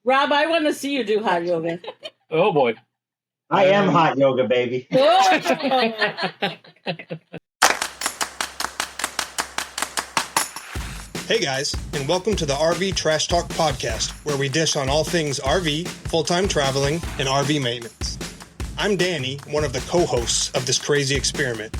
Rob, I want to see you do hot yoga. Oh, boy. I am hot yoga, baby. Hey guys, and welcome to the RV Trash Talk podcast, where we dish on all things RV, full-time traveling, and RV maintenance. I'm Danny, one of the co-hosts of this crazy experiment.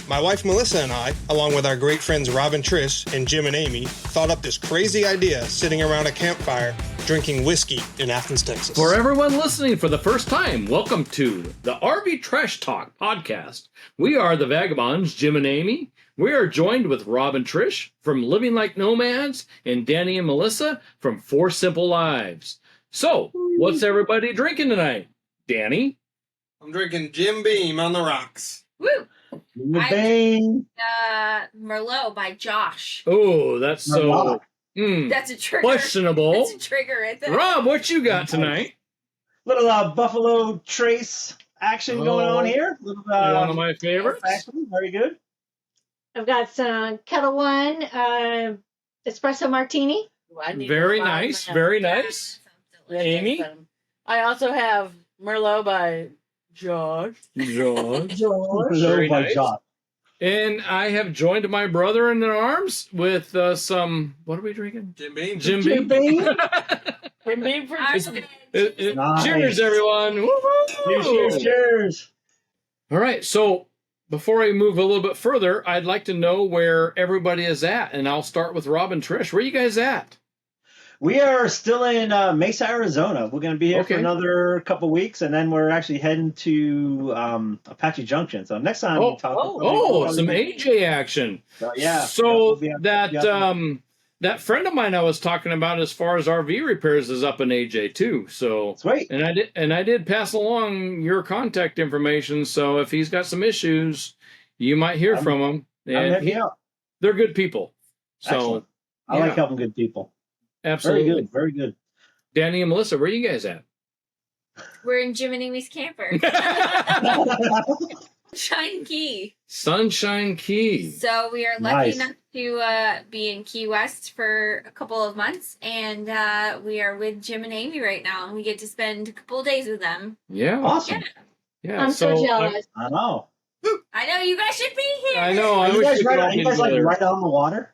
My wife Melissa and I, along with our great friends Rob and Trish and Jim and Amy, thought up this crazy idea sitting around a campfire drinking whiskey in Athens, Texas. For everyone listening for the first time, welcome to the RV Trash Talk podcast. We are the Vagabonds, Jim and Amy. We are joined with Rob and Trish from Living Like Nomads and Danny and Melissa from Four Simple Lives. So, what's everybody drinking tonight? Danny? I'm drinking Jim Beam on the rocks. Woo! Bang. Merlot by Josh. Oh, that's so That's a trigger. questionable. That's a trigger right there. Rob, what you got tonight? Little Buffalo Trace action going on here. Little, One of my favorites. action. Very good. I've got some Kettle One espresso martini. Very nice, very nice. Amy? I also have Merlot by George. George. Very nice. nice. Job. And I have joined my brother in arms with some, what are we drinking? Jim Beam. Jim Jim Beam. Beam. Jim Beam for Nice. Nice. Cheers, everyone. Cheers, Woo-hoo! cheers, cheers. All right, so before I move a little bit further, I'd like to know where everybody is at, and I'll start with Rob and Trish. Where are you guys at? We are still in Mesa, Arizona. We're going to be here for Okay. another couple weeks, and then we're actually heading to Apache Junction. So next time we talk. Some AJ action. Yeah. So we'll be up that friend of mine I was talking about as far as RV repairs is up in AJ too. So Sweet. and I did pass along your contact information. So if he's got some issues, you might hear from him. I'm And heading out. they're good people. So Excellent. I yeah. like helping good people. Absolutely. Very good. Very good. Danny and Melissa, where are you guys at? We're in Jim and Amy's camper. Shine Key. Sunshine Key. So we are lucky Nice. enough to be in Key West for a couple of months, and we are with Jim and Amy right now, and we get to spend a couple of days with them. Yeah. Awesome. Yeah. I'm so jealous. I know. I know you guys should be here. I know. I Are you wish guys, we could all are be you guys like together. right on the water?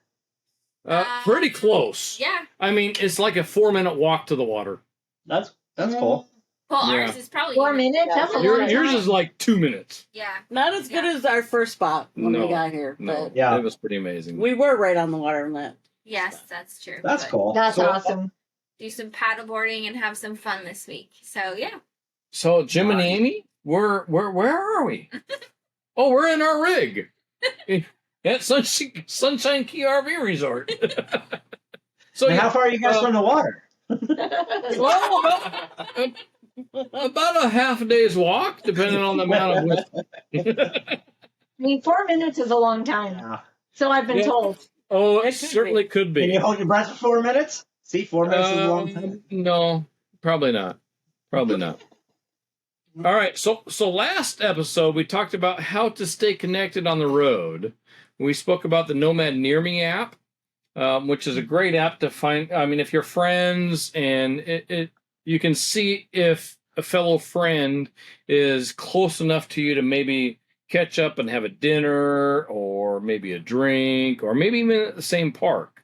Pretty close. Yeah. I mean, it's like a 4-minute walk to the water. That's cool. Well, Yeah. ours is probably 4 minutes. Yeah. That's a long time. Yours is like 2 minutes. Yeah. Not as good as our first spot when No. we got here, No, but Yeah. it was pretty amazing. we were right on the water on that. Yes, that's true. That's But cool. That's So- awesome. Do some paddleboarding and have some fun this week. So yeah. So Jim and Amy, where are we? Oh, we're in our rig at Sunshine Key RV Resort. So And how far are you guys from the water? well, about a half a day's walk, depending on the amount of whiskey. I mean, 4 minutes is a long time. Yeah. So I've been Yeah. told. Oh, It it could certainly could be. Can you hold your breath for 4 minutes? See, 4 minutes is a long time. No, probably not. Probably not. All right. So last episode we talked about how to stay connected on the road. We spoke about the Nomad Near Me app, which is a great app to find. I mean, if you're friends and you can see if a fellow friend is close enough to you to maybe catch up and have a dinner or maybe a drink or maybe even at the same park.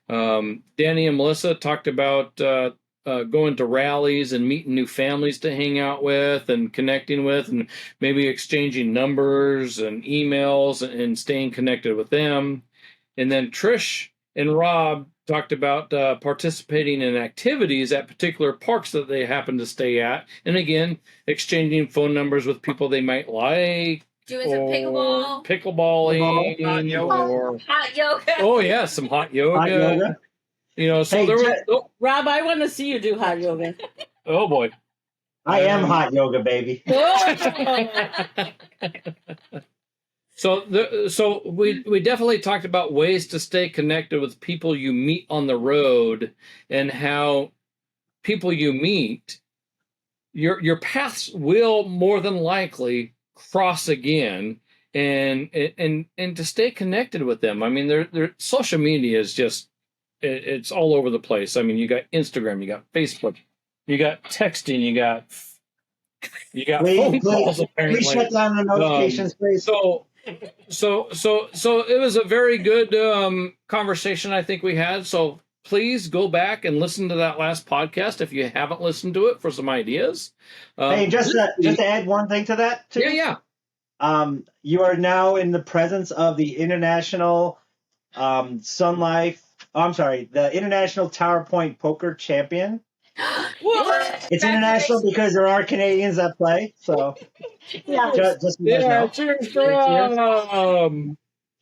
Danny and Melissa talked about going to rallies and meeting new families to hang out with and connecting with and maybe exchanging numbers and emails and staying connected with them. And then Trish and Rob talked about participating in activities at particular parks that they happen to stay at. And again, exchanging phone numbers with people they might like. Doing some pickleball. Pickleballing. Hot yoga. Or, Hot yoga. oh, yeah, some hot yoga. Hot yoga. You know, so Hey, there was... Jet- Oh, Rob, I want to see you do hot yoga. oh, boy. I am hot yoga, baby. So we definitely talked about ways to stay connected with people you meet on the road and how people you meet, your paths will more than likely cross again, and to stay connected with them. I mean, their social media is just it's all over the place. I mean, you got Instagram, you got Facebook, You got texting. You got Please, phone calls. Apparently, please shut down the notifications, please. So it was a very good conversation I think we had. So please go back and listen to that last podcast if you haven't listened to it for some ideas. Hey, just to add one thing to that, too. Yeah. You are now in the presence of the International Sun Life. Oh, I'm sorry, the International Tower Point Poker Champion. It's international because there are Canadians that play. So Yeah. just so you guys know. Cheers for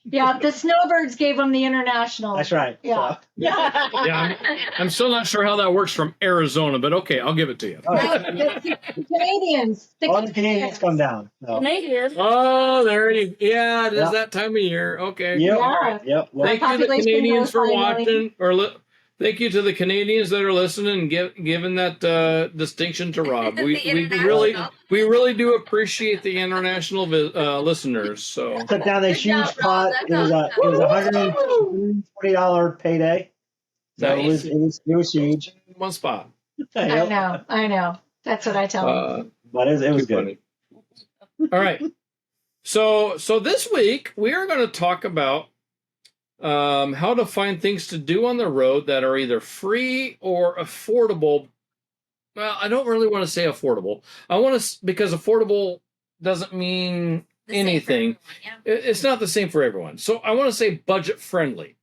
Yeah, the Snowbirds gave them the international. That's right. Yeah. So. Yeah, I'm still not sure how that works from Arizona, but okay, I'll give it to you. The Canadians. All the Canadians come down. So. Canadian. Oh, there you. Yeah, it is Yeah. that time of year. Okay. Yep. Yeah. Yep. Well, Thank you to the Population Canadians for goes by watching, thank you to the Canadians that are listening and giving that distinction to Rob. The We international. really do appreciate the international listeners. So took down this Good job, huge pot. Rob. It was $120 payday. So Nice. it was huge. one spot. I know. That's what I tell them. But it was Too good. funny. All right. So this week we are going to talk about how to find things to do on the road that are either free or affordable. Well, I don't really want to say affordable. I want to, because affordable doesn't mean The same for anything. everyone, yeah. It's not the same for everyone. So I want to say budget friendly,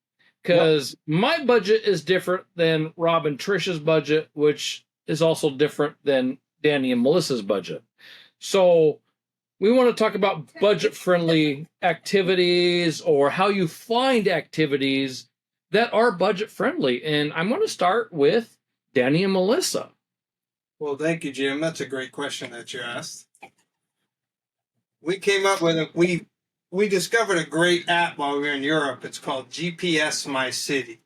because my budget is different than Rob and Trish's budget, which is also different than Danny and Melissa's budget. So we want to talk about budget friendly activities, or how you find activities that are budget friendly. And I'm going to start with Danny and Melissa. Well, thank you, Jim. That's a great question that you asked. We came up with we discovered a great app while we were in Europe. It's called GPS My City.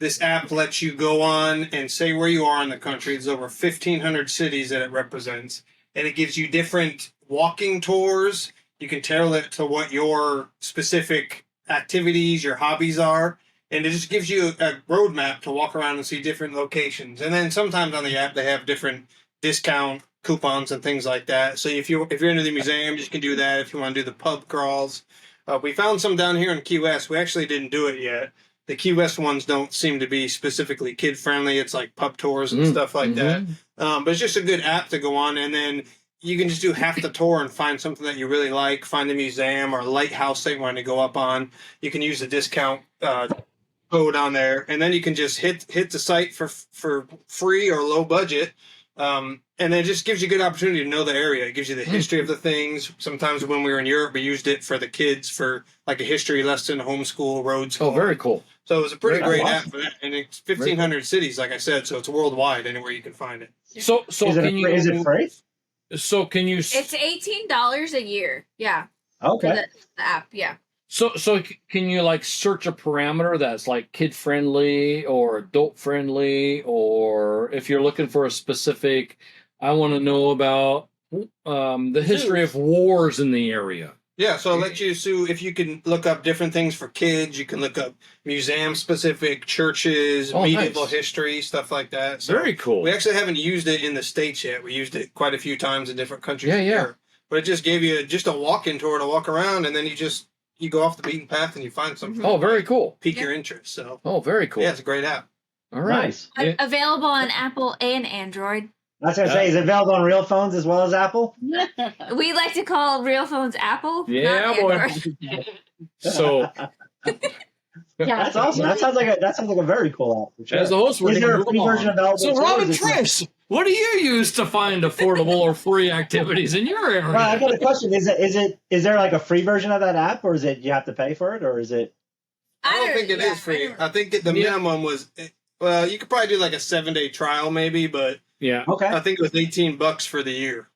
This app lets you go on and say where you are in the country. There's over 1,500 cities that it represents, and it gives you different walking tours. You can tailor it to what your specific activities, your hobbies are, and it just gives you a roadmap to walk around and see different locations. And then sometimes on the app they have different discount coupons and things like that. So if you're into the museums, you can do that. If you want to do the pub crawls, we found some down here in Key West. We actually didn't do it yet. The Key West ones don't seem to be specifically kid friendly. It's like pub tours and stuff like that. But it's just a good app to go on, and then you can just do half the tour and find something that you really like, find a museum or a lighthouse that you want to go up on. You can use the discount code on there, and then you can just hit the site for free or low budget. And then it just gives you a good opportunity to know the area. It gives you the history of the things. Sometimes when we were in Europe, we used it for the kids for like a history lesson, homeschool, road school. Oh, very cool. So it was a pretty Very great awesome. app for that. And it's 1,500 cities, like I said, so it's worldwide anywhere you can find it. So Is can you? it free? So can you? It's $18 a year. Yeah. For Okay. the app. Yeah. So can you like search a parameter that's like kid friendly or adult friendly, or if you're looking for a specific, I want to know about the history of wars in the area. Yeah, so it lets you, so if you can look up different things for kids, you can look up museum-specific, churches, medieval nice. history, stuff like that. So Very cool. we actually haven't used it in the States yet. We used it quite a few times in different countries. Yeah, in yeah. Europe. But it just gave you just a walk-in tour to walk around, and then you go off the beaten path and you find something Oh, very cool. pique your interest. So Oh, very cool. yeah, it's a great app. All right. Nice. Yeah. Available on Apple and Android. I was going to say, is it available on real phones as well as Apple? We like to call real phones Apple. Yeah, not boy. Android. So Yeah. That's awesome. That sounds like a very cool app. For sure. as the host, we're Is gonna there a move free version on. available? So too, or Robin is it- Trish, what do you use to find affordable or free activities in your area? Well, I got a question. Is there like a free version of that app, or is it you have to pay for it, or is it? I don't think it is free. I think the minimum was, well, you could probably do like a 7-day trial maybe, but Yeah. Okay. I think it was $18 for the year.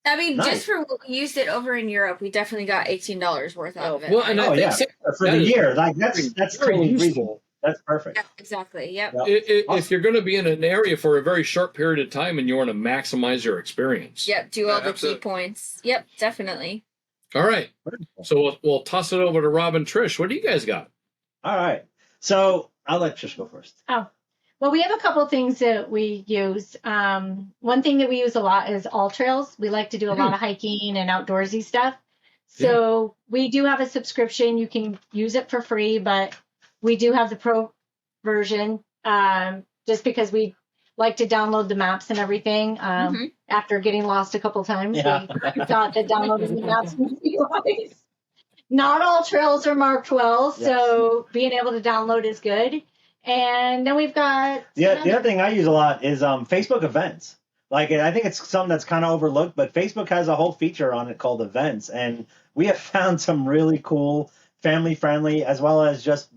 I mean, Nice. just for what we used it over in Europe, we definitely got $18 worth out of it. Well, and I Oh think yeah, for that the is year. Like that's very totally useful. reasonable. That's perfect. Yeah, exactly. Yep. Yep. If you're going to be in an area for a very short period of time and you want to maximize your experience. Yep. Do all Yeah, the key absolutely. points. Yep. Definitely. All right. Very cool. So we'll toss it over to Rob and Trish. What do you guys got? All right. So I'll let Trish go first. Oh, Well, we have a couple things that we use. One thing that we use a lot is AllTrails. We like to do a lot of hiking and outdoorsy stuff. So we do have a subscription. You can use it for free, but we do have the pro version just because we like to download the maps and everything. After getting lost a couple times, we thought that downloading the maps would be wise. Not all trails are marked well, so being able to download is good. And then we've got the other thing I use a lot is Facebook events. Like, I think it's something that's kind of overlooked, but Facebook has a whole feature on it called events, and we have found some really cool, family friendly, as well as just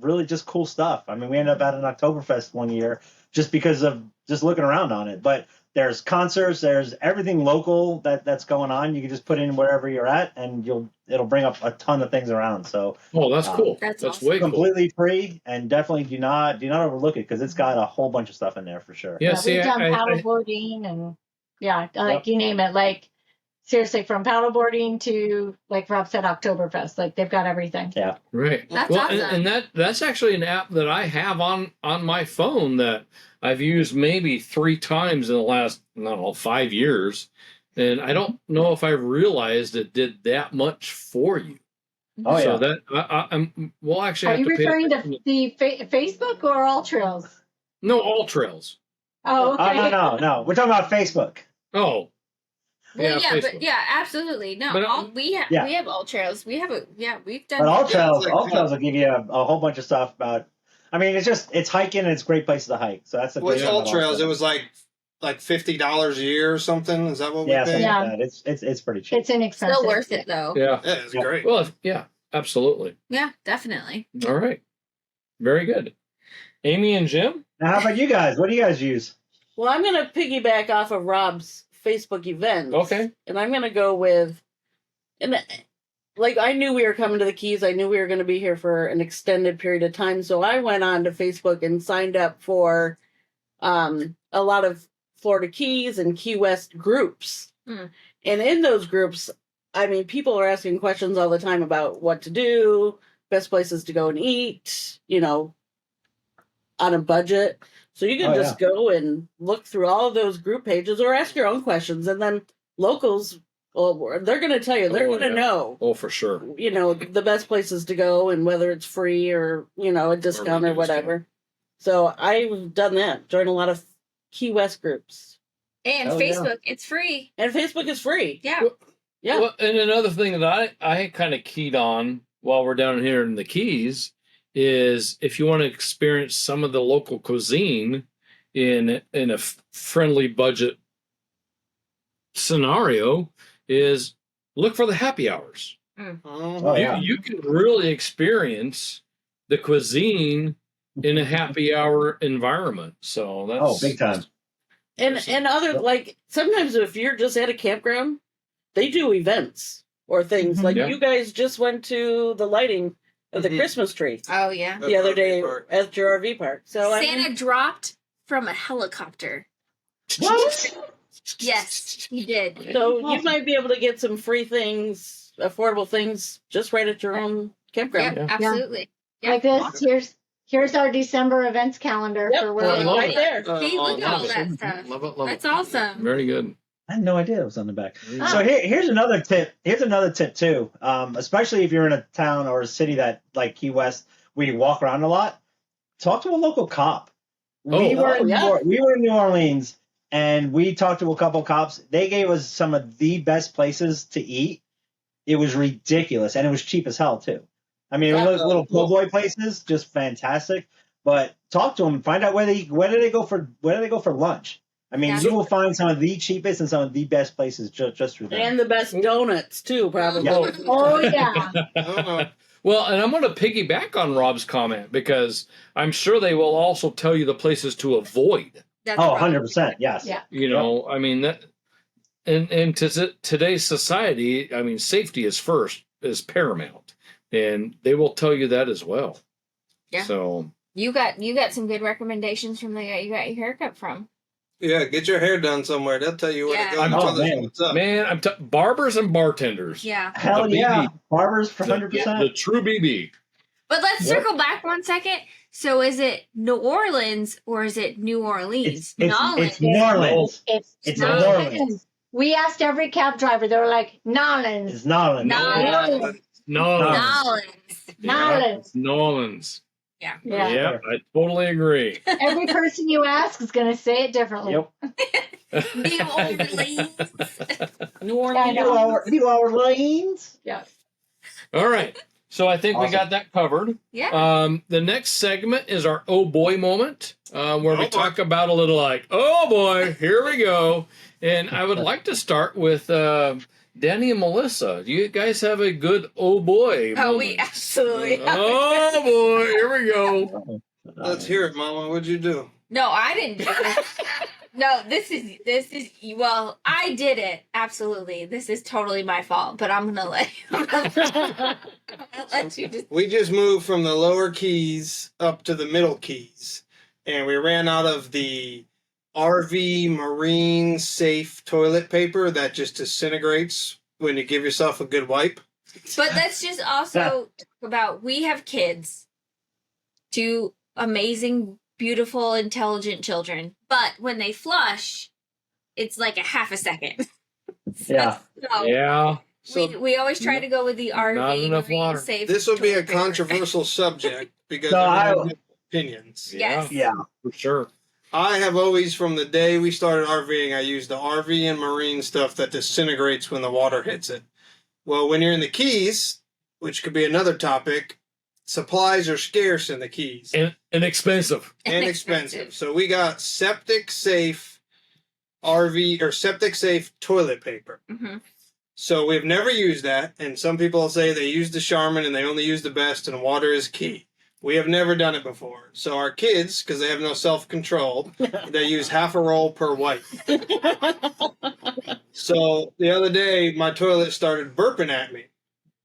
cool stuff. I mean, we ended up at an Oktoberfest one year just because of just looking around on it. But there's concerts, there's everything local that's going on. You can just put in wherever you're at, and it'll bring up a ton of things around. So, that's cool. That's awesome. Way completely free, and definitely do not overlook it because it's got a whole bunch of stuff in there for sure. we've done paddleboarding and you name it. Like seriously, from paddleboarding to, like Rob said, Oktoberfest. Like they've got everything. Yeah, right. That's well, awesome. and that's actually an app that I have on my phone that I've used maybe 3 times in the last 5 years, and I don't know if I realized it did that much for you. Oh so yeah. that we'll actually. Are you referring to the Facebook or AllTrails? No, AllTrails. Oh, okay. No. We're talking about Facebook. Oh. Well, Facebook. but absolutely. No, But, we have AllTrails. We've done. But AllTrails will give you a whole bunch of stuff about. I mean, it's hiking and it's great places to hike. So that's the. What's AllTrails? It was like $50 a year or something. Is that what we paid? Yeah, like that. It's pretty cheap. It's inexpensive. Still worth it though. Yeah. Yeah, it's great. Well, yeah, absolutely. Yeah, definitely. All right. Very good. Amy and Jim? Now, how about you guys? What do you guys use? Well, I'm going to piggyback off of Rob's Facebook events. Okay. And I'm going to go with, I knew we were coming to the Keys. I knew we were going to be here for an extended period of time. So I went on to Facebook and signed up for a lot of Florida Keys and Key West groups. And in those groups, I mean, people are asking questions all the time about what to do, best places to go and eat, on a budget. So you can just go and look through all of those group pages or ask your own questions. And then locals, well, they're going to tell you, they're going to know. Oh, for sure. The best places to go and whether it's free or, a discount or whatever. So I've done that, joined a lot of Key West groups. And Facebook, it's free. And Facebook is free. Yeah. Yeah. Well, and another thing that I kind of keyed on while we're down here in the Keys is if you want to experience some of the local cuisine in a friendly budget scenario, is look for the happy hours. You can really experience the cuisine in a happy hour environment. So that's big time. And other, sometimes if you're just at a campground, they do events or things. You guys just went to the lighting of the Christmas tree. Oh yeah. The other day at your RV park. So Santa dropped from a helicopter. What? Yes, he did. So you might be able to get some free things, affordable things, just right at your own campground. Yep, absolutely. Like this, here's our December events calendar for where we're right there. See, look at all that stuff. Love it. That's awesome. Very good. I had no idea it was on the back. So here's another tip. Here's another tip too. Especially if you're in a town or a city that like Key West, where you walk around a lot. Talk to a local cop. We were in New Orleans, and we talked to a couple cops. They gave us some of the best places to eat. It was ridiculous, and it was cheap as hell too. I mean, it was little po' boy places, just fantastic. But talk to them and find out where do they go for lunch. I mean, you will find some of the cheapest and some of the best places just through that. And the best donuts, too, probably. Yeah. Oh, yeah. Well, and I'm going to piggyback on Rob's comment because I'm sure they will also tell you the places to avoid. That's 100%, yes. Yeah. I mean, that in today's society, I mean, safety is paramount. And they will tell you that as well. Yeah. So you got some good recommendations from the guy you got your haircut from. Yeah, get your hair done somewhere. They'll tell you where to go. I'm Tell them man. what's up. man, barbers and bartenders. Yeah. Hell The yeah. BB. Barbers for 100%. The true BB. But let's circle back one second. So is it New Orleans or is it New Orleans? It's New Orleans. It's New Orleans. We asked every cab driver. They were like, Nolans. It's New Orleans. Nolans. Nolans. Nolans. Yeah. Yeah. Yep, I totally agree. Every person you ask is going to say it differently. Yep. New Orleans. New Orleans. New Orleans. Yeah. All right. So I think we Awesome. got that covered. Yeah. The next segment is our oh boy moment, where we talk about a little like, oh boy, here we go. And I would like to start with Danny and Melissa. Do you guys have a good oh boy moment? Oh, we absolutely have. Oh boy, here we go. Let's hear it, Mama. What'd you do? No, I didn't do it. No, this is well, I did it. Absolutely. This is totally my fault, but I'm gonna let you just We just moved from the lower keys up to the middle keys, and we ran out of the RV marine safe toilet paper that just disintegrates when you give yourself a good wipe. But let's just also talk about we have kids, 2 amazing, beautiful, intelligent children. But when they flush, it's like a half a second. Yeah. So Yeah. we always try to go with the RV Not enough marine water. safe. This will be a toilet paper. controversial subject because No, everyone has opinions. Yes. Yeah. For sure. I have always, from the day we started RVing, I used the RV and marine stuff that disintegrates when the water hits it. Well, when you're in the Keys, which could be another topic, supplies are scarce in the Keys And inexpensive. and expensive. So we got septic safe RV or septic safe toilet paper. Mhm. So we've never used that, and some people say they use the Charmin and they only use the best, and water is key. We have never done it before. So our kids, because they have no self-control, they use half a roll per wipe. So the other day, my toilet started burping at me.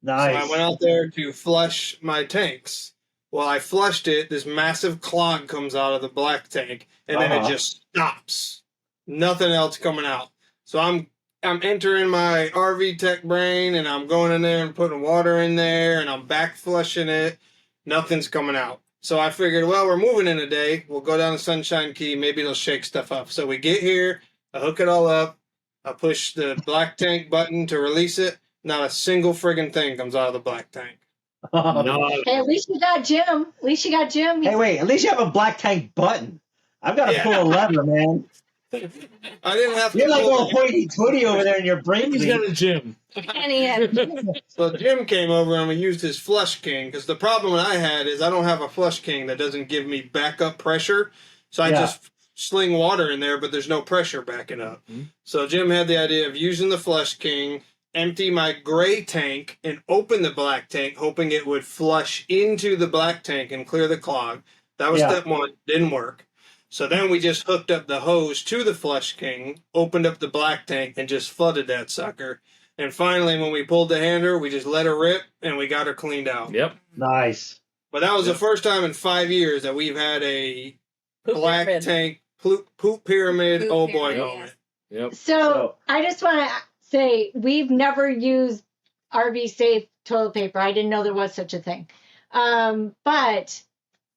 Nice. So I went out there to flush my tanks. Well, I flushed it. This massive clog comes out of the black tank, and then it just stops. Nothing else coming out. So I'm entering my RV tech brain, and I'm going in there and putting water in there, and I'm back flushing it. Nothing's coming out. So I figured, well, we're moving in a day. We'll go down to Sunshine Key. Maybe it'll shake stuff up. So we get here. I hook it all up. I push the black tank button to release it. Not a single friggin' thing comes out of the black tank. No. Hey, at least you got Jim. At least you got Jim. Hey, wait. At least you have a black tank button. I've got to pull a lever, man. I didn't have to. You're like pull all hoity-toity over there in your brain. He's got a gym. And he had So Jim came over and we used his Flush King, because the problem I had is I don't have a Flush King that doesn't give me backup pressure. So I just sling water in there, but there's no pressure backing up. Mhm. So Jim had the idea of using the Flush King, empty my gray tank, and open the black tank, hoping it would flush into the black tank and clear the clog. That was step 1. Didn't work. So then we just hooked up the hose to the Flush King, opened up the black tank, and just flooded that sucker. And finally, when we pulled the hander, we just let her rip, and we got her cleaned out. Yep. Nice. But that was the first time in 5 years that we've had a Poop black pyramid. tank poop pyramid. Poop Oh boy, pyramid, moment. Yep. So I just want to say we've never used RV safe toilet paper. I didn't know there was such a thing. But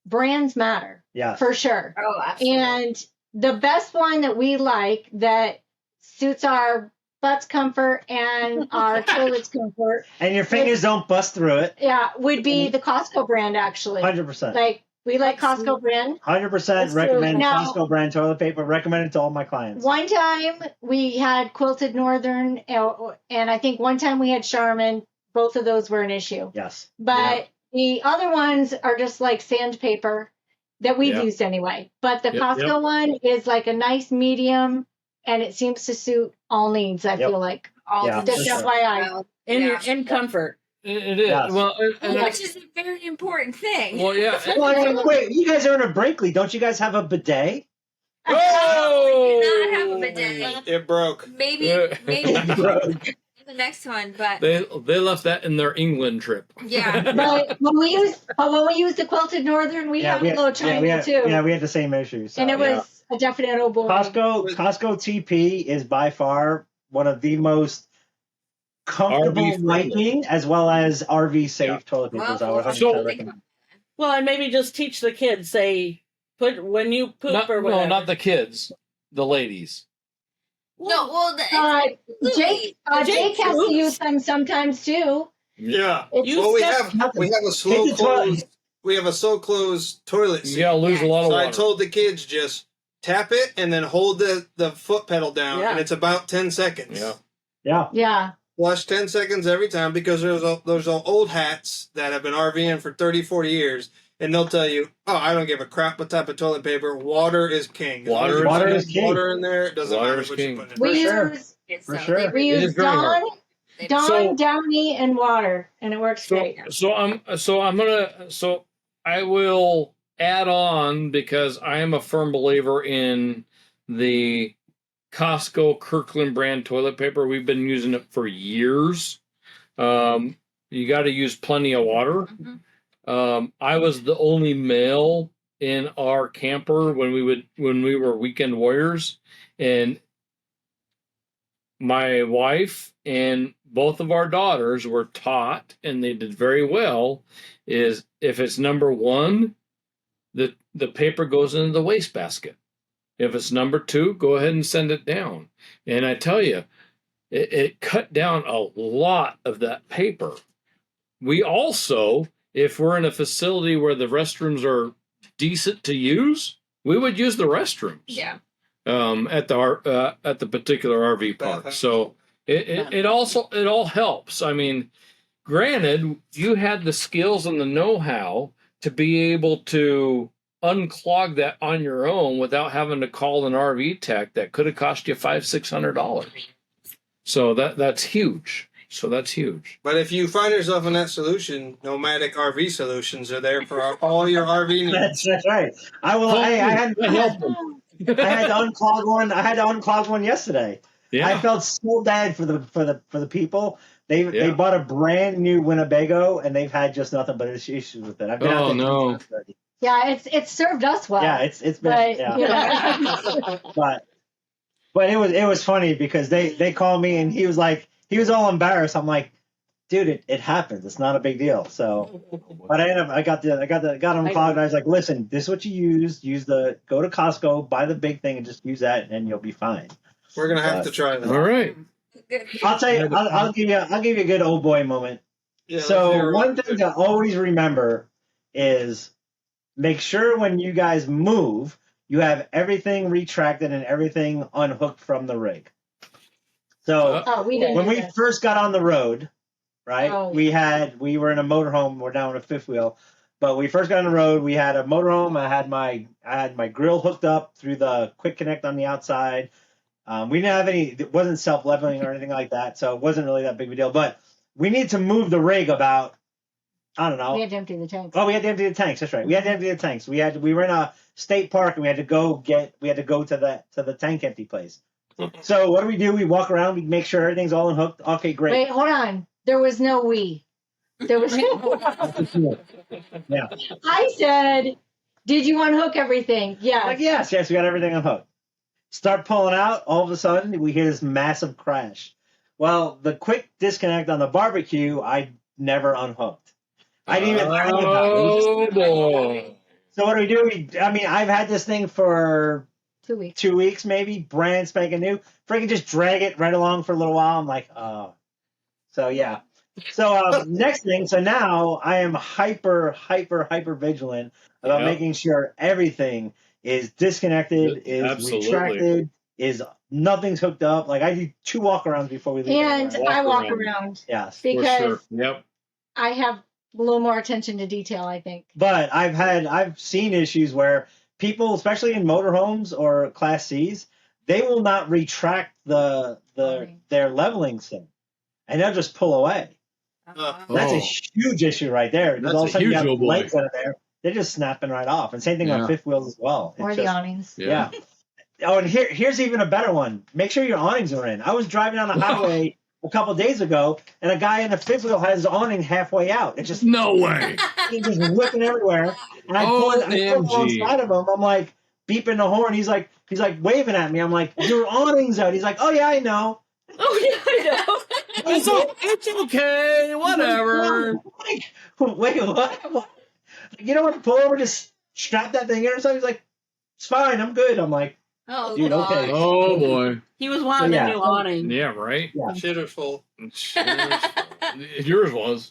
brands matter Yeah. for sure. Oh, absolutely. And the best one that we like that suits our butts comfort and our toilets comfort, And your fingers don't bust through it. would be the Costco brand actually. 100%. Like we like Costco brand. 100% That's true. recommend Now- Costco brand toilet paper. Recommend it to all my clients. One time we had Quilted Northern, and I think one time we had Charmin. Both of those were an issue. Yes. But the other ones are just like sandpaper that we've Yeah. used anyway. But the Yep, Costco yep. one is like a nice medium, and it seems to suit all needs, I Yep. feel like. All Yeah, the for Just sure. FYI. In comfort. It is. Yes. Well, which is a very important thing. well, yeah. Well, I mean, wait, you guys are in a Brinkley. Don't you guys have a bidet? We do not have a bidet. It broke. Maybe the next one, but They left that in their England trip. yeah. But when we use the Quilted Northern, we have a little triangle too. Yeah, we had the same issue. So, and it yeah. was a definite oh boy. Costco TP is by far one of the most comfortable RV friendly. wiping as well as RV safe Yeah. toilet papers. I would Well, 100% So- recommend. Well, and maybe just teach the kids, say, put when you poop or whatever. No, not the kids, the ladies. No, well, Jake Jake has to poops. use them sometimes too. Yeah. It's, Well, we step- have a slow close. We have a slow close toilet seat. You gotta lose a lot of So water. I told the kids just tap it and then hold the foot pedal down, Yeah. and it's about 10 seconds. Yeah. yeah. Flush 10 seconds every time because there's old hats that have been RVing for 30, 40 years, and they'll tell you, oh, I don't give a crap what type of toilet paper. Water is king. As long as Water you is put king. Water in there, it doesn't Water matter is what king. you put in. We For sure. use For sure. we It is use very hard. Dawn, So- Downy, and water, and it works great. So I will add on because I am a firm believer in the Costco Kirkland brand toilet paper. We've been using it for years. You got to use plenty of water. I was the only male in our camper when we were weekend warriors, and my wife and both of our daughters were taught, and they did very well, is if it's number one, the paper goes into the wastebasket. If it's number two, go ahead and send it down. And I tell you, it cut down a lot of that paper. We also, if we're in a facility where the restrooms are decent to use, we would use the restrooms. Yeah. At the particular RV park. So it all helps. I mean, granted, you had the skills and the know-how to be able to unclog that on your own without having to call an RV tech that could have cost you $500-600. So that's huge. So that's huge. But if you find yourself in that solution, nomadic RV solutions are there for all your RV needs. That's right. I will. I had to unclog one. I had to unclog one yesterday. Yeah. I felt so bad for the people. They bought a brand new Winnebago and they've had just nothing but issues with it. I've been out there 3 times already. Yeah, it's served us well. Yeah, it's been But, yeah. you know. but it was funny because they called me and he was all embarrassed. I'm like, dude, it happens. It's not a big deal. So, but I got them clogged. And I was like, listen, this is what you use. Go to Costco, buy the big thing, and just use that, and you'll be fine. We're gonna have to try that. All right. I'll tell you. I'll give you a good old boy moment. Yeah, So one thing to always remember is make sure when you guys move, you have everything retracted and everything unhooked from the rig. So We didn't when do we this. first got on the road, right? Oh. We were in a motorhome. We're now in a fifth wheel. But we first got on the road. We had a motorhome. I had my grill hooked up through the quick connect on the outside. We didn't have any. It wasn't self-leveling or anything like that, so it wasn't really that big of a deal. But we need to move the rig about. I don't know. We had to empty the tanks. Oh, we had to empty the tanks. That's right. We had to empty the tanks. We were in a state park and we had to go to the tank empty place. So what do? We walk around, we make sure everything's all unhooked. Okay, great. Wait, hold on. There was no we. There was Yeah. I said, did you unhook everything? Yeah. Like, yes, we got everything unhooked. Start pulling out, all of a sudden we hear this massive crash. Well, the quick disconnect on the barbecue, I never unhooked. I didn't even think about it. Oh boy. So what do? I've had this thing for 2 weeks. 2 weeks, maybe, brand spanking new. Freaking just drag it right along for a little while. I'm like, oh. So, yeah. So, next thing, so now I am hyper vigilant about making sure everything is disconnected, is Absolutely. retracted, is nothing's hooked up. Like, I do 2 walk-arounds before we leave. And anywhere. I walk around Yes. because For sure. Yep. I have a little more attention to detail, I think. But I've seen issues where people, especially in motorhomes or Class Cs, they will not retract their leveling thing, and they'll just pull away. That's a huge issue right there. Because That's all of a a sudden you huge have old boy. lights under there, they're just snapping right off. And same thing on fifth wheels as well. It's Or the just- awnings. Yeah. Oh, and here's even a better one. Make sure your awnings are in. I was driving on the highway a couple of days ago, and a guy in the fifth wheel had his awning halfway out. It just No way. he's just whipping everywhere. And I pulled alongside of him. I'm like beeping the horn. He's like waving at me. I'm like, your awning's out. He's like, oh yeah, I know. Oh yeah, I know. It's okay. Whatever. Wait, what? You know what? Pull over, just strap that thing in or something. He's like, it's fine. I'm good. I'm like, Oh, Dude, God. okay. Oh boy. He was wanting Yeah. a new awning. Yeah, right. Yeah. Shitter's full. Yours was.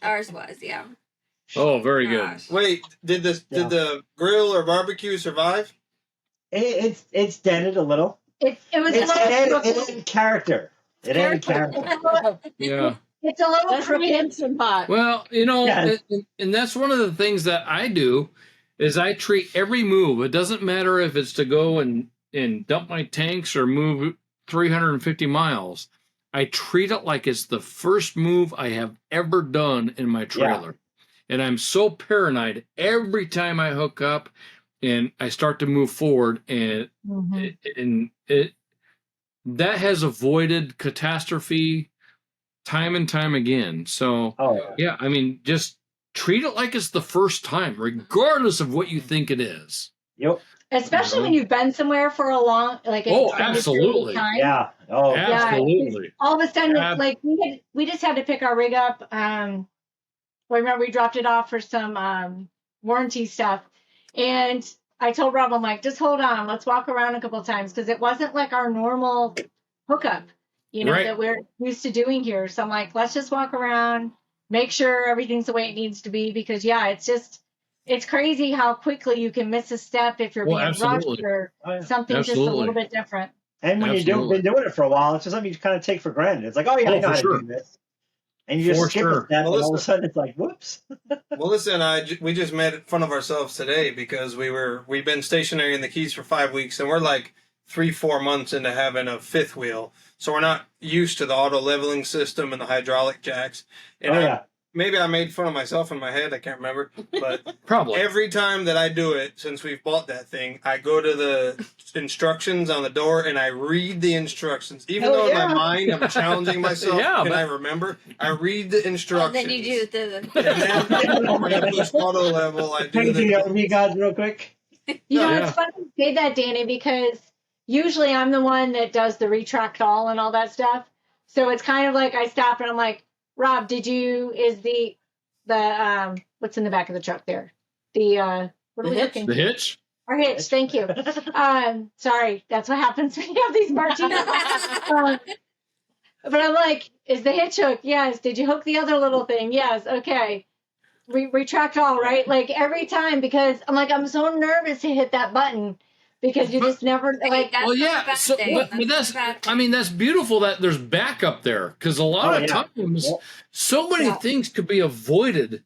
Ours was, yeah. Oh, very good. Gosh. Wait, did the grill or barbecue survive? It's dented a little. It was It a little added character. It added character. Yeah. it's a little That's the crooked. Instant Pot. Well, you know, Yes. and that's one of the things that I do is I treat every move. It doesn't matter if it's to go and dump my tanks or move 350 miles. I treat it like it's the first move I have ever done in my trailer. And I'm so paranoid every time I hook up and I start to move forward, and it that has avoided catastrophe time and time again. So Oh, yeah, I mean, just treat it like it's the first time, regardless of what you think it is. yep. Especially when you've been somewhere for a long, like an Oh, extended period of absolutely. time. Yeah. Oh, Yeah. Yeah, Absolutely. all of a sudden, Ab- like we just had to pick our rig up. Well, remember we dropped it off for some warranty stuff, and I told Rob, I'm like, just hold on, let's walk around a couple of times because it wasn't like our normal hookup, Right. that we're used to doing here. So I'm like, let's just walk around, make sure everything's the way it needs to be because it's crazy how quickly you can miss a step if you're Well, being absolutely. rushed or Oh, yeah. something just a Absolutely. little bit different. And when you've Absolutely. been doing it for a while, it's just something you kind of take for granted. It's like, oh, yeah, Oh, I know for how sure. to do this. And you just For skip sure. a step, Well, and all of a listen- sudden it's like, whoops. Well, listen, we just made fun of ourselves today because we've been stationary in the Keys for 5 weeks, and we're like 3-4 months into having a fifth wheel, so we're not used to the auto leveling system and the hydraulic jacks. And Oh, yeah. maybe I made fun of myself in my head. I can't remember, but Probably. every time that I do it since we've bought that thing, I go to the instructions on the door and I read the instructions. Even Oh, though in yeah. my mind I'm challenging myself, Yeah, and but- I remember, I read the Oh, instructions. then you do the. And then when I push auto level, I do Can the. you help me, guys, real quick? Yeah. It's funny you say that, Danny, because usually I'm the one that does the retract all and all that stuff. So it's kind of like I stop and I'm like, Rob, is the what's in the back of the truck there? What are we looking? The hitch? Our hitch, thank you. Sorry, that's what happens when you have these martinis. But I'm like, is the hitch hooked? Yes. Did you hook the other little thing? Yes. Okay. Retract all, right? Like every time because I'm like, I'm so nervous to hit that button because you just never like. That's Well, not yeah. a bad So, thing. but Not a that's, bad thing. I mean, that's beautiful that there's backup there because a lot Oh, of yeah. times, Yep. so many Yeah. things could be avoided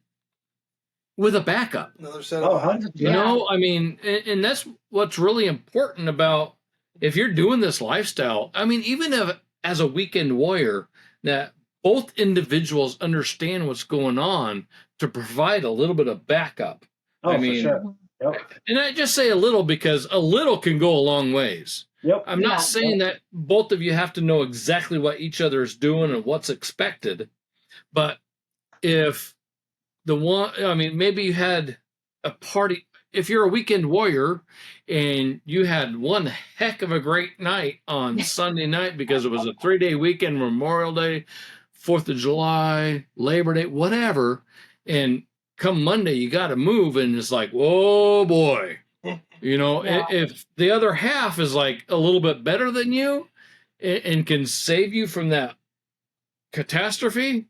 with a backup. Another set Oh, of 100%. You know, I mean, and that's what's really important about if you're doing this lifestyle. I mean, even if as a weekend warrior, that both individuals understand what's going on to provide a little bit of backup. Oh, I for mean, sure. Yep. And I just say a little because a little can go a long ways. Yep. I'm Yeah. not saying that both of you have to know exactly what each other is doing and what's expected, but if maybe you had a party, if you're a weekend warrior and you had one heck of a great night on Sunday night because it was a 3-day weekend, Memorial Day, 4th of July, Labor Day, whatever, and come Monday, you got to move, and it's like, oh boy. You know, Yeah. if the other half is like a little bit better than you and can save you from that catastrophe,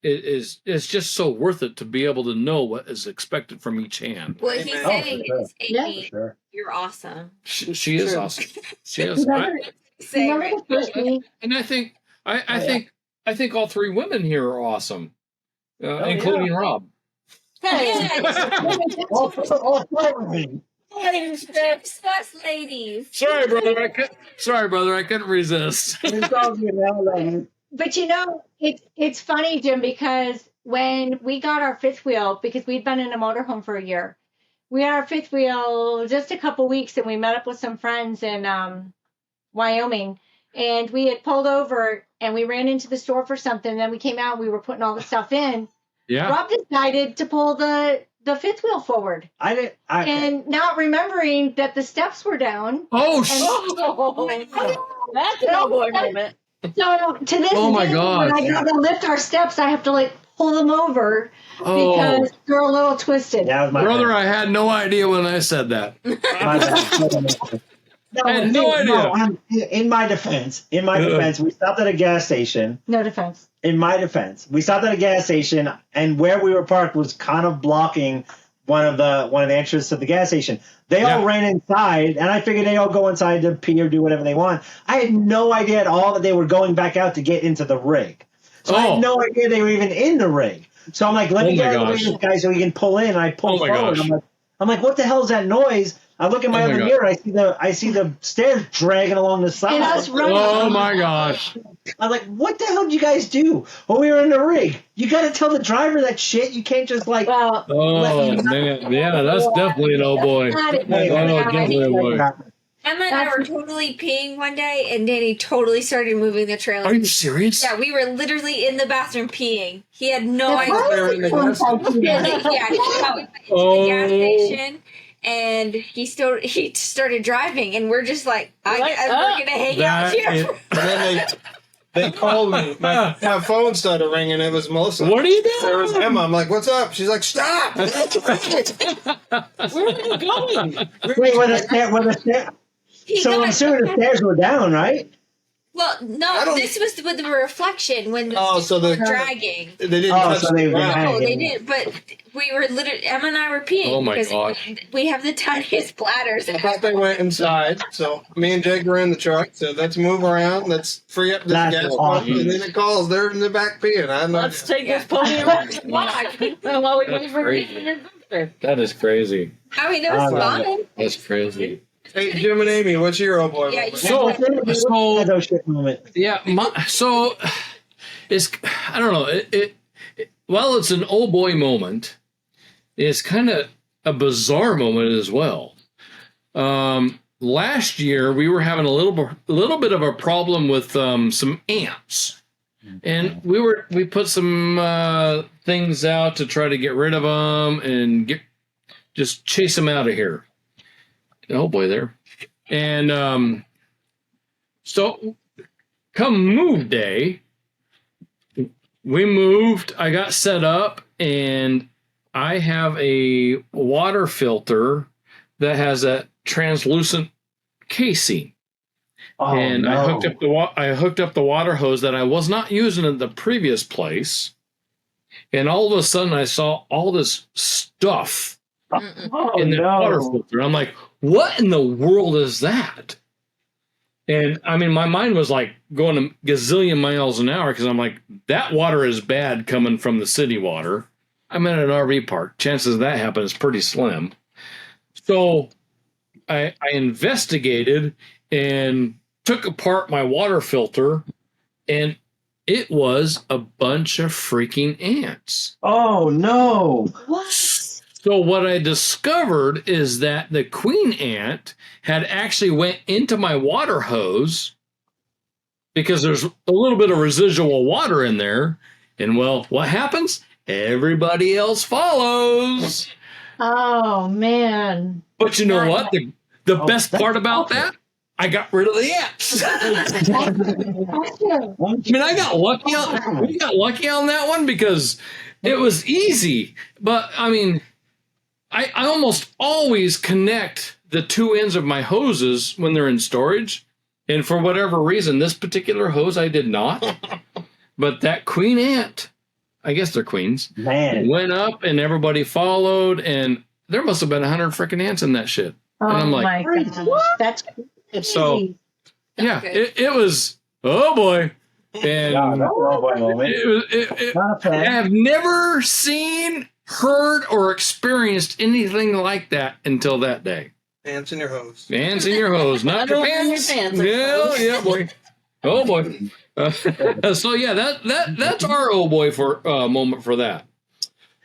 it's just so worth it to be able to know what is expected from each hand. What he's Amen. Oh, for saying sure. is, Yeah, Amy, For sure. you're awesome. She is True. awesome. She is. Remember, Say remember right. the first week? And I think I yeah. think all three women here are awesome, Oh, including Rob. Hey, All four of me. Discuss ladies. Sorry, brother. I couldn't resist. It's all good now, like, But it's funny, Jim, because when we got our fifth wheel, because we'd been in a motorhome for a year, we had our fifth wheel just a couple weeks, and we met up with some friends in Wyoming, and we had pulled over and we ran into the store for something. And then we came out, we were putting all the stuff in. Yeah. Rob decided to pull the fifth wheel forward, I didn't. and not remembering that the steps were down. Oh, that's an oh boy moment. So to this Oh my day, God. when I go to lift our steps, I have to like pull them over Oh. because they're a little twisted. That was my Brother, bad. I had no idea when I said that. My bad. No, I had no idea. in my defense, we stopped at a gas station. No defense. In my defense, we stopped at a gas station, and where we were parked was kind of blocking one of the entrances to the gas station. They all ran inside, and I figured they all go inside to pee or do whatever they want. I had no idea at all that they were going back out to get into the rig. So I had no idea they were even in the rig. So I'm like, let me get out of the way of this guy so he can pull in. And I pull forward. I'm like, what the hell is that noise? I look in my other mirror. I see the stairs dragging along the side. And us running. Oh my gosh! I'm like, what the hell did you guys do? Well, we were in the rig. You got to tell the driver that shit. You can't just like. Well, Oh man, yeah, that's definitely an old boy. not it. Definitely a boy. Emma and I were totally peeing one day, and Danny totally started moving the trailer. Are you serious? Yeah, we were literally in the bathroom peeing. He had no That's idea. Yeah, he thought we went into the gas station, and he started driving, and we're just like, we're gonna hang out here. And then they called me. My phone started ringing. It was Melissa. What are you doing? There was Emma. I'm like, what's up? She's like, stop. Where are you going? Wait, were the stairs? So I'm assuming the stairs were down, right? Well, no, this was with the reflection when the so were the dragging. They didn't touch so they the were ground. No, they didn't. But we were literally, Emma and I were peeing. Oh my because gosh. we have the tiniest bladders. I thought they went inside, so me and Jake were in the truck. So let's move around. Let's free up this That's gas awesome. pump. And then it calls. They're in the back peeing. I know. Let's take this pony around the block while we wait for crazy. That is crazy. I mean, it was fun. That's crazy. Hey, Jim and Amy, what's your old boy? Yeah, moment? So Those shit moment. yeah, so it's I don't know. While it's an old boy moment, it's kind of a bizarre moment as well. Last year we were having a little bit of a problem with some ants, and we put some things out to try to get rid of them and just chase them out of here. Oh boy, there. And so come move day, we moved, I got set up, and I have a water filter that has a translucent casing. Oh, and no. I hooked up the water hose that I was not using in the previous place. And all of a sudden I saw all this stuff in the water filter. I'm like, what in the world is that? And I mean, my mind was like going a gazillion miles an hour because I'm like, that water is bad coming from the city water. I'm in an RV park. Chances of that happen is pretty slim. So I investigated and took apart my water filter, and it was a bunch of freaking ants. Oh no! What? So what I discovered is that the queen ant had actually went into my water hose because there's a little bit of residual water in there. And well, what happens? Everybody else follows. Oh man! But you know what? The best part about awesome. that, I got rid of the ants. I mean, we got lucky on that one because it was easy. But I mean, I almost always connect the two ends of my hoses when they're in storage. And for whatever reason, this particular hose I did not. But that queen ant, I guess they're queens, Man, went up and everybody followed. And there must have been 100 freaking ants in that shit. Oh And I'm like, my gosh, that's crazy. so yeah, it was, oh boy. And no, that's an old boy moment. Not a I fan. have never seen, heard, or experienced anything like that until that day. Ants in your hose. Ants in your hose, not your pants. Yeah, boy. Oh boy. So yeah, that's our oh boy for moment for that.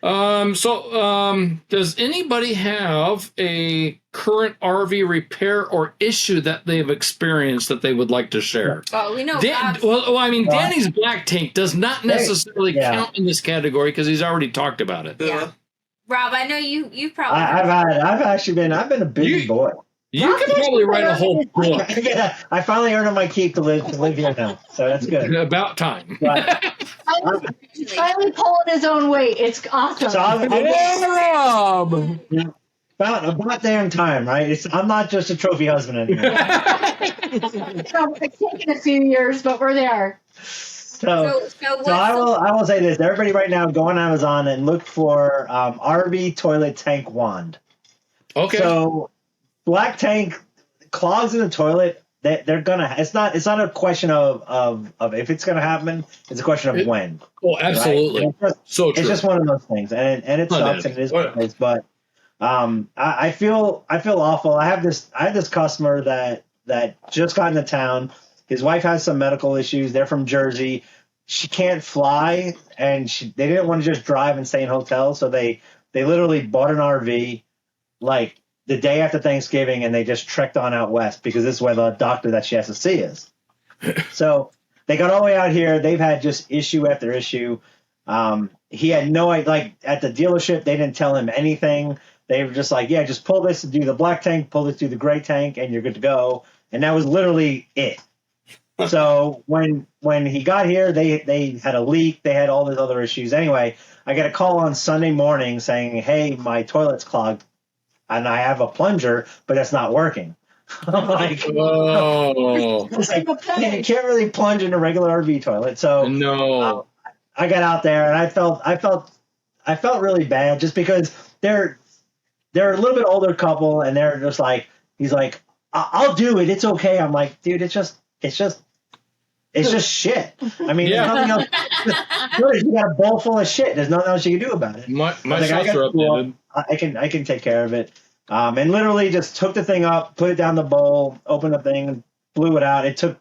Does anybody have a current RV repair or issue that they've experienced that they would like to share? Oh, we know. Danny's black tank does not necessarily count in this category because he's already talked about it. Yeah. Rob, I know you probably. I've been a busy boy. You can probably write a whole book. I finally earned my keep to live here now, so that's good. About time. But He's finally pulling his own weight. It's awesome. So I'm Bob! about damn time, right? I'm not just a trophy husband anymore. It's taken a few years, but we're there. So I will say this: everybody right now, go on Amazon and look for RV toilet tank wand. Okay. So black tank clogs in the toilet. They're gonna. It's not a question of if it's gonna happen. It's a question of when. Well, absolutely. Right? So true. It's just one of those things, and it sucks, and it is what it is. But I feel awful. I have this customer that just got into town. His wife has some medical issues. They're from Jersey. She can't fly, and they didn't want to just drive and stay in hotels, so they literally bought an RV like the day after Thanksgiving, and they just trekked on out west because this is where the doctor that she has to see is. So they got all the way out here. They've had just issue after issue. He had no idea. Like at the dealership, they didn't tell him anything. They were just like, yeah, just pull this to do the black tank, pull this to the gray tank, and you're good to go. And that was literally it. So when he got here, they had a leak. They had all these other issues. Anyway, I get a call on Sunday morning saying, hey, my toilet's clogged, and I have a plunger, but that's not working. I'm like, oh. it's like, you can't really plunge in a regular RV toilet. So No. I got out there, and I felt really bad just because they're a little bit older couple, and they're just like, he's like, I'll do it. It's okay. I'm like, dude, it's just shit. I mean, Yeah. there's nothing else. You got a bowl full of shit. There's nothing else you can do about it. My I was like, shots are updated. I can take care of it. And literally just took the thing up, put it down the bowl, opened the thing, and blew it out. It took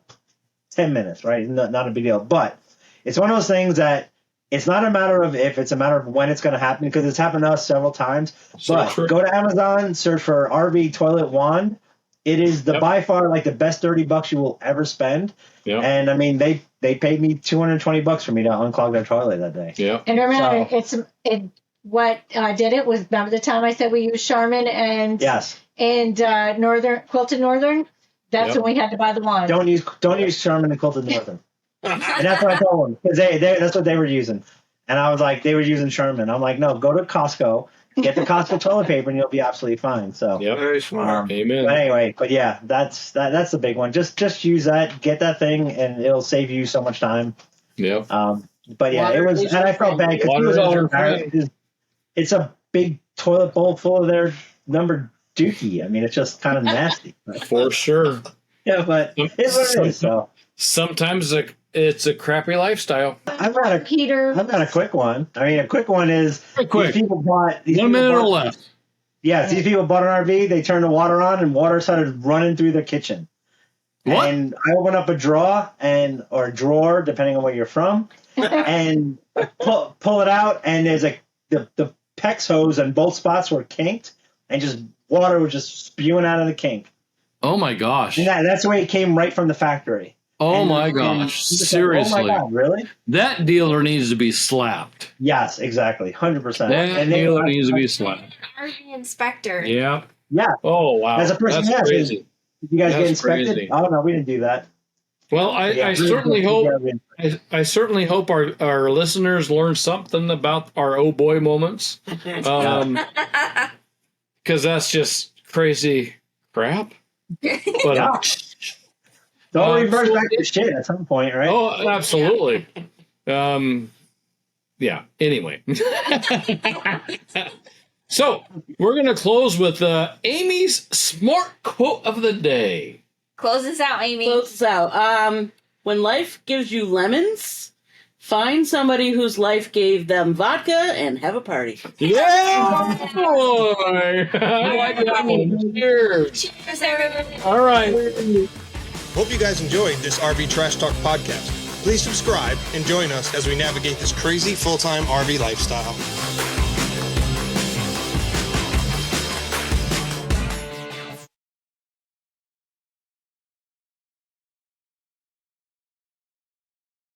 10 minutes, right? Not a big deal. But it's one of those things that it's not a matter of if, it's a matter of when it's going to happen, because it's happened to us several times. So But true. go to Amazon, search for RV toilet wand. It is by far like the best $30 you will ever spend. Yep. And I mean, they paid me $220 for me to unclog their toilet that day. Yeah. And remember, what did it was, remember the time I said we used Charmin and Yes. and Quilted Northern? That's Yep. when we had to buy the wand. Don't use Charmin and Quilted Northern. And that's what I told them, because that's what they were using. And I was like, they were using Charmin. I'm like, no, go to Costco, get the Costco toilet paper, and you'll be absolutely fine. So, Yep. Very smart. Amen. but anyway, but yeah, that's the big one. Just use that, get that thing, and it'll save you so much time. Yep. But yeah, Water it was, is and I your felt friend. bad because he Water was is all your embarrassed. It's a big toilet bowl full of their number dookie. I mean, it's just kind of nasty. But, For sure. yeah, but it's what it is. So Sometimes it's a crappy lifestyle. I've got a quick one. I mean, a quick one is Very quick. these people bought 1 minute or less. Yeah, these people bought an RV. They turned the water on, and water started running through their kitchen. What? And I open up a drawer or drawer, depending on where you're from, and pull it out, and there's the PEX hose on both spots were kinked, and just water was just spewing out of the kink. Oh my gosh. And that's the way it came right from the factory. Oh And- my and gosh. I'm just like, Seriously. oh my God, really? That dealer needs to be slapped. Yes, exactly, 100%. That dealer needs to be slapped. RV inspector. Yeah. Yeah. Oh wow. As a person, That's yes. crazy. Did you guys get That's inspected? crazy. Oh no, we didn't do that. Well, Yeah, I certainly hope I certainly hope our listeners learn something about our oh boy moments. Because that's just crazy crap. But Yeah. Don't reverse back to shit at some point, right? oh, absolutely. Yeah. Anyway. So we're gonna close with Amy's smart quote of the day. Close this out, Amy. Close this out. When life gives you lemons, find somebody whose life gave them vodka and have a party. Yeah, boy. I like that one. Cheers. Cheers, everybody. All right. Hope you guys enjoyed this RV Trash Talk podcast. Please subscribe and join us as we navigate this crazy full-time RV lifestyle.